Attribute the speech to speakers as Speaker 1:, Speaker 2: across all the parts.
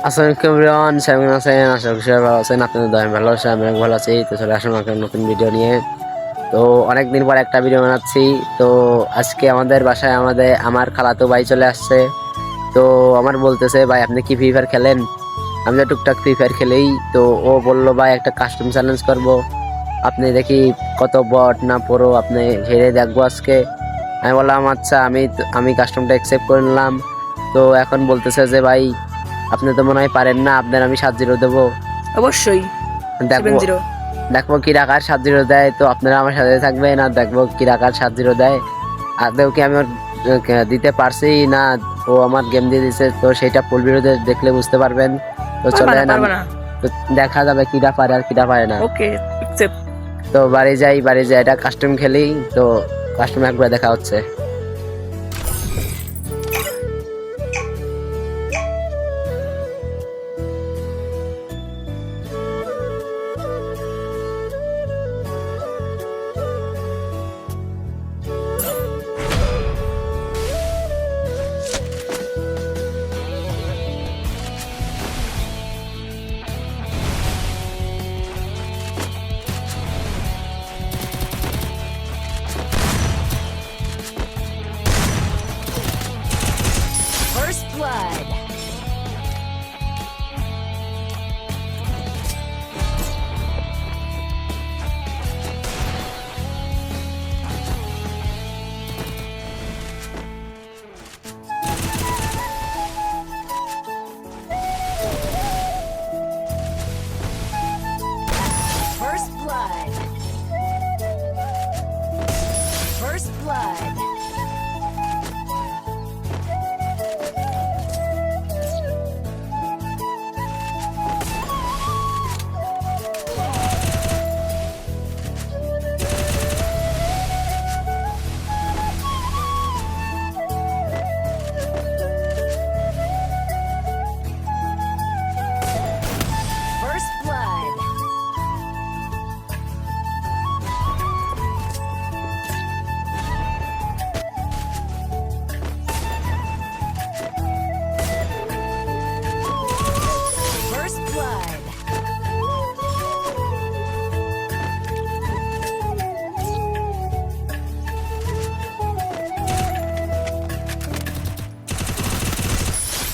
Speaker 1: আসসালামু আলাইকুম কেমন আছেন? আশা করি সবাই ভালো আছেন। আপনাদের দয়া ভালো আছে, আমি অনেক ভালো আছি। তো চলে আসুন একটা নতুন ভিডিও নিয়ে। তো অনেকদিন পর একটা ভিডিও বানাচ্ছি। তো আজকে আমাদের বাসায় আমার খালাতো ভাই চলে আসছে। তো আমার বলতেছে, ভাই আপনি কি ফ্রি ফায়ার খেলেন? আমি তো টুকটাক ফ্রি ফায়ার খেলেই। তো ও বললো, ভাই একটা কাস্টম চ্যালেঞ্জ করব, আপনি দেখি কত বট না পুরো আপনি হেরে দেখবো আজকে। আমি বললাম আচ্ছা, আমি কাস্টমটা অ্যাকসেপ্ট করে নিলাম। তো এখন বলতেছে যে, ভাই আপনি তো মনে হয় পারেন না, আপনার আমি 7-0 দেবো।
Speaker 2: অবশ্যই
Speaker 1: দেখবো
Speaker 2: 7-0।
Speaker 1: দেখবো কি রাখার 7-0 দেয়। তো আপনারা আমার সাথে থাকবেন আর দেখবো কি রাখার 7-0 দেয়। আদৌ কি আমি ওর দিতে পারছি না ও আমার গেম দিয়ে দিচ্ছে, তো সেটা ফুল ভিডিওতে দেখলে বুঝতে পারবেন। তো চলেন
Speaker 2: পারবা না।
Speaker 1: তো দেখা যাবে কিটা পারে আর কিটা পারে না।
Speaker 2: ওকে, অ্যাকসেপ্ট।
Speaker 1: তো বাড়ি যাই এটা কাস্টম খেলি। তো কাস্টম একবার দেখা হচ্ছে।
Speaker 3: First blood. First blood. First blood. First blood. First blood.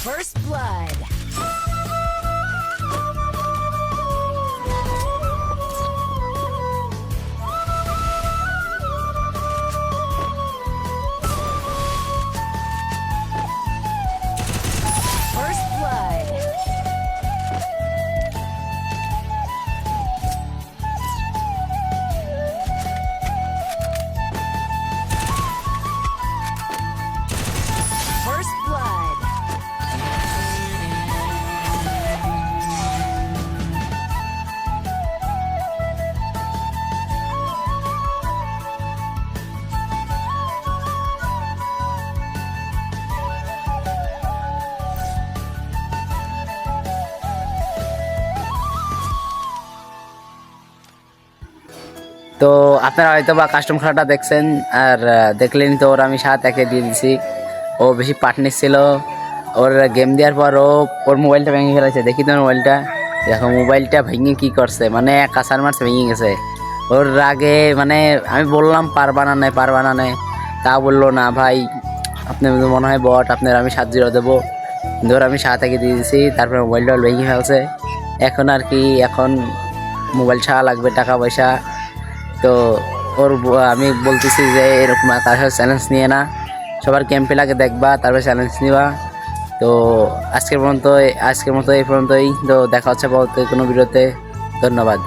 Speaker 3: First blood. First blood. First blood.
Speaker 1: তো আপনারা হয়তো বা কাস্টম খেলাটা দেখছেন আর দেখলেন। তো ওর আমি 7-1 দিয়ে দিছি। ও বেশি পার্টনার ছিল। ওর গেম দেওয়ার পর ওর মোবাইলটা ভেঙে ফেলেছে। দেখি তো মোবাইলটা, দেখো মোবাইলটা ভেঙে কি করছে, মানে কাঁচার মারছে, ভেঙে গেছে। ওর রাগে মানে আমি বললাম পারবা না নেই, তা বললো না ভাই আপনি মনে হয় বট, আপনার আমি 7-0 দেবো। ধর আমি 7-1 দিয়ে দিছি, তারপরে মোবাইলটা ভেঙে ফেলছে। এখন আর কি, এখন মোবাইল ছাড়া লাগবে, টাকা পয়সা। তো আমি বলতেছি যে এরকম তার সাথে চ্যালেঞ্জ নিয়ে না, সবার ক্যাম্পে লাগে দেখবা, তারপরে চ্যালেঞ্জ নিবা। তো আজকের মতো এই পর্যন্তই। তো দেখা হচ্ছে পরবর্তী কোনো ভিডিওতে। ধন্যবাদ।